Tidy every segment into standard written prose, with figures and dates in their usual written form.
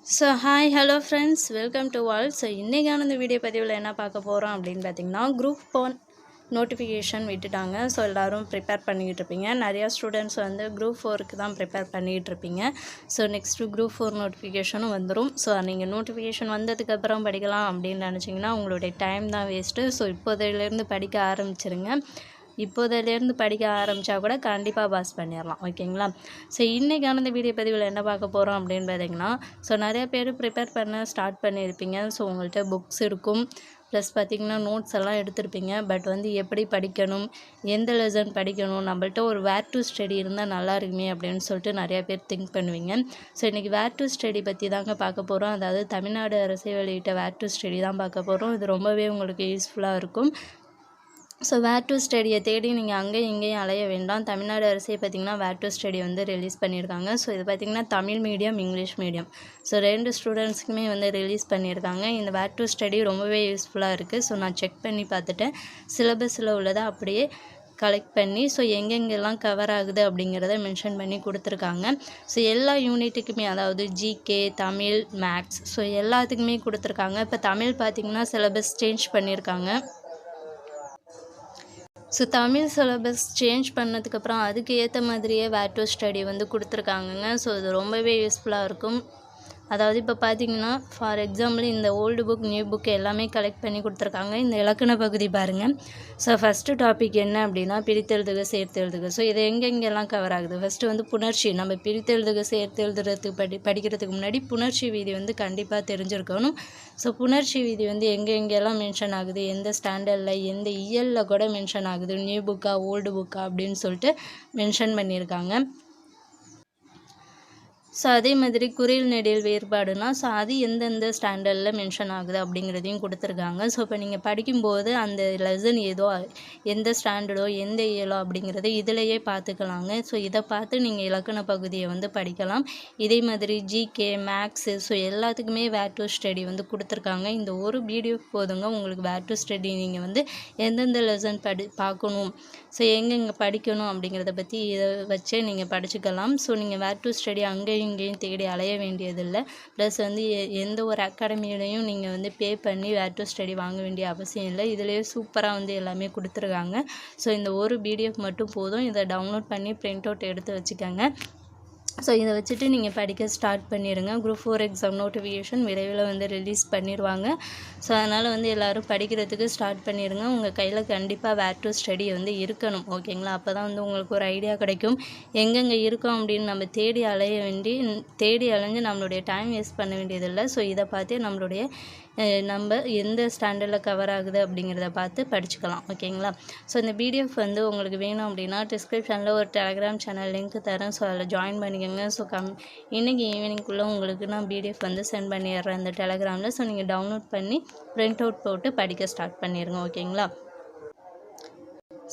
Hi, hello friends, welcome to all. இன்னைக்கான இந்த video பதிவில் என்ன பார்க்க போகிறோம் அப்படின்னு பார்த்தீங்கன்னா குரூப் 1 நோட்டிஃபிகேஷன் விட்டுட்டாங்க. ஸோ எல்லோரும் ப்ரிப்பேர் பண்ணிக்கிட்டு இருப்பீங்க. நிறையா ஸ்டூடெண்ட்ஸ் வந்து குரூப் 4க்கு தான் ப்ரிப்பேர் பண்ணிகிட்டு இருப்பீங்க. ஸோ நெக்ஸ்ட்டு குரூப் 4 நோட்டிஃபிகேஷனும் வந்துடும். ஸோ நீங்கள் நோட்டிஃபிகேஷன் வந்ததுக்கப்புறம் படிக்கலாம் அப்படின்னு நினச்சிங்கன்னா உங்களுடைய டைம் தான் வேஸ்ட்டு. ஸோ இப்போதையிலேருந்து படிக்க ஆரம்பிச்சிருங்க. இப்போதிலேருந்து படிக்க ஆரம்பித்தா கூட கண்டிப்பாக பாஸ் பண்ணிடலாம். ஓகேங்களா? ஸோ இன்றைக்கான இந்த வீடியோ பதிவில் என்ன பார்க்க போகிறோம் அப்படின்னு பார்த்தீங்கன்னா, ஸோ நிறைய பேர் ப்ரிப்பேர் பண்ண ஸ்டார்ட் பண்ணியிருப்பீங்க. ஸோ உங்கள்கிட்ட புக்ஸ் இருக்கும், ப்ளஸ் பார்த்திங்கன்னா நோட்ஸ் எல்லாம் எடுத்திருப்பீங்க. பட் வந்து எப்படி படிக்கணும், எந்த லெசன் படிக்கணும், நம்மள்ட்ட ஒரு வேர் டு ஸ்டடி இருந்தால் நல்லா இருக்குமே அப்படின்னு சொல்லிட்டு நிறையா பேர் திங்க் பண்ணுவீங்க. ஸோ இன்றைக்கி வேர் டு ஸ்டடி பற்றி தாங்க பார்க்க போகிறோம். அதாவது தமிழ்நாடு அரசு வெளியிட்ட வேர் டு ஸ்டடி தான் பார்க்க போகிறோம். இது ரொம்பவே உங்களுக்கு யூஸ்ஃபுல்லாக இருக்கும். ஸோ வேர் டு ஸ்டடியை தேடி நீங்கள் அங்கேயும் இங்கேயும் அலைய வேண்டாம். தமிழ்நாடு அரசே பார்த்திங்கன்னா வேர் டு ஸ்டடி வந்து ரிலீஸ் பண்ணியிருக்காங்க. ஸோ இது பார்த்திங்கன்னா Tamil medium, English medium, so 2 ஸ்டூடெண்ட்ஸ்க்குமே வந்து ரிலீஸ் பண்ணியிருக்காங்க. இந்த வேர் டு ஸ்டடி ரொம்பவே யூஸ்ஃபுல்லாக இருக்குது. ஸோ நான் செக் பண்ணி பார்த்துட்டேன். சிலபஸில் உள்ளதை அப்படியே கலெக்ட் பண்ணி ஸோ எங்கெங்கெல்லாம் கவர் ஆகுது அப்படிங்கிறத மென்ஷன் பண்ணி கொடுத்துருக்காங்க. ஸோ எல்லா யூனிட்டுக்குமே, அதாவது ஜிகே, தமிழ், மேக்ஸ், ஸோ எல்லாத்துக்குமே கொடுத்துருக்காங்க. இப்போ தமிழ் பார்த்திங்கன்னா சிலபஸ் சேஞ்ச் பண்ணியிருக்காங்க. ஸோ தமிழ் சிலபஸ் சேஞ்ச் பண்ணதுக்கப்புறம் அதுக்கு ஏற்ற மாதிரியே வேர் டு ஸ்டடி வந்து கொடுத்துருக்காங்கங்க. ஸோ இது ரொம்பவே யூஸ்ஃபுல்லாக இருக்கும். அதாவது இப்போ பார்த்தீங்கன்னா ஃபார் எக்ஸாம்பிள் இந்த ஓல்டு புக், நியூ புக் எல்லாமே கலெக்ட் பண்ணி கொடுத்துருக்காங்க. இந்த இலக்கண பகுதி பாருங்கள். ஸோ ஃபஸ்ட்டு டாபிக் என்ன அப்படின்னா பிரித்தெழுதுக, சேர்த்தெழுதுக. ஸோ இது எங்கெங்கெல்லாம் கவர் ஆகுது? ஃபஸ்ட்டு வந்து புணர்ச்சி. நம்ம பிரித்தெழுதுக, சேர்த்தெழுதுறதுக்கு படிக்கிறதுக்கு முன்னாடி புணர்ச்சி வீதி வந்து கண்டிப்பாக தெரிஞ்சிருக்கணும். ஸோ புணர்ச்சி வீதி வந்து எங்கெங்கெல்லாம் மென்ஷன் ஆகுது, எந்த ஸ்டாண்டர்டில், எந்த இயலில் கூட மென்ஷன் ஆகுது, நியூ புக்கா ஓல்டு புக்கா அப்படின்னு சொல்லிட்டு மென்ஷன் பண்ணியிருக்காங்க. ஸோ அதே மாதிரி குறில் நெடில் வேறுபாடுனா ஸோ அது எந்தெந்த ஸ்டாண்டர்டில் மென்ஷன் ஆகுது அப்படிங்கிறதையும் கொடுத்துருக்காங்க. ஸோ இப்போ நீங்கள் படிக்கும்போது அந்த லெசன் ஏதோ எந்த ஸ்டாண்டர்டோ எந்த இயலோ அப்படிங்கிறத இதிலையே பார்த்துக்கலாங்க. ஸோ இதை பார்த்து நீங்கள் இலக்கண பகுதியை வந்து படிக்கலாம். இதே மாதிரி ஜிகே, மேக்ஸு, ஸோ எல்லாத்துக்குமே வேர் டு ஸ்டடி வந்து கொடுத்துருக்காங்க. இந்த ஒரு வீடியோ போதுங்க உங்களுக்கு வேர் டு ஸ்டடி நீங்கள் வந்து எந்தெந்த லெசன் பார்க்கணும், ஸோ எங்கெங்கே படிக்கணும் அப்படிங்கிறத பற்றி இதை வச்சே நீங்கள் படிச்சுக்கலாம். ஸோ நீங்கள் வேர் டு ஸ்டடி அங்கேயும் இங்கேயும் தேடி அலைய வேண்டியதில்லை. ப்ளஸ் வந்து எந்த ஒரு அகாடமியிலையும் நீங்கள் வந்து பே பண்ணி வேர் டு ஸ்டடி வாங்க வேண்டிய அவசியம் இல்லை. இதிலேயே சூப்பராக வந்து எல்லாமே கொடுத்துருக்காங்க. ஸோ இந்த ஒரு பிடிஎஃப் மட்டும் போதும். இதை டவுன்லோட் பண்ணி பிரிண்ட் அவுட் எடுத்து வச்சுக்கோங்க. ஸோ இதை வச்சுட்டு நீங்கள் படிக்க ஸ்டார்ட் பண்ணிடுங்க. குரூப் 4 எக்ஸாம் நோட்டிஃபிகேஷன் விரைவில் வந்து ரிலீஸ் பண்ணிடுவாங்க. ஸோ அதனால் வந்து எல்லோரும் படிக்கிறதுக்கு ஸ்டார்ட் பண்ணிடுங்க. உங்கள் கையில் கண்டிப்பாக வேர் டு ஸ்டடி வந்து இருக்கணும். ஓகேங்களா? அப்போ தான் வந்து உங்களுக்கு ஒரு ஐடியா கிடைக்கும். எங்கெங்கே இருக்கோம் அப்படின்னு நம்ம தேடி அலைஞ்சு நம்மளுடைய டைம் வேஸ்ட் பண்ண வேண்டியதில்லை. ஸோ இதை பார்த்து நம்ம எந்த ஸ்டாண்டர்டில் கவர் ஆகுது அப்படிங்கிறத பார்த்து படிச்சுக்கலாம். ஓகேங்களா? ஸோ இந்த பிடிஎஃப் வந்து உங்களுக்கு வேணும் அப்படின்னா டிஸ்கிரிப்ஷனில் ஒரு டெலகிராம் சேனல் லிங்க் தரேன். ஸோ அதில் ஜாயின் பண்ணிக்கோங்க. ஸோ இன்றைக்கி ஈவினிங்குள்ளே உங்களுக்கு நான் பிடிஎஃப் வந்து சென்ட் பண்ணிடுறேன் இந்த டெலகிராமில். ஸோ நீங்கள் டவுன்லோட் பண்ணி பிரிண்ட் அவுட் போட்டு படிக்க ஸ்டார்ட் பண்ணிடுங்க. ஓகேங்களா?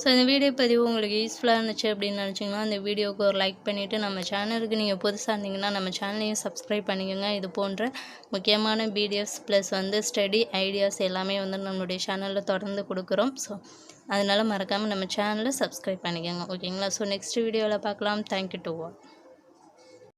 ஸோ இந்த வீடியோ பதிவு உங்களுக்கு யூஸ்ஃபுல்லாக இருந்துச்சு அப்படின்னு நினச்சிங்கன்னா அந்த வீடியோவுக்கு ஒரு லைக் பண்ணிவிட்டு நம்ம சேனலுக்கு நீங்கள் புதுசாக இருந்தீங்கன்னா நம்ம சேனலையும் சப்ஸ்கிரைப் பண்ணிக்கோங்க. இது போன்ற முக்கியமான பிடிஎஃப்ஸ் ப்ளஸ் வந்து ஸ்டடி ஐடியாஸ் எல்லாமே வந்து நம்மளுடைய சேனலில் தொடர்ந்து கொடுக்குறோம். ஸோ அதனால் மறக்காமல் நம்ம சேனலை சப்ஸ்கிரைப் பண்ணிக்கோங்க. ஓகேங்களா? ஸோ நெக்ஸ்ட் வீடியோவில் பார்க்கலாம். Thank you to all.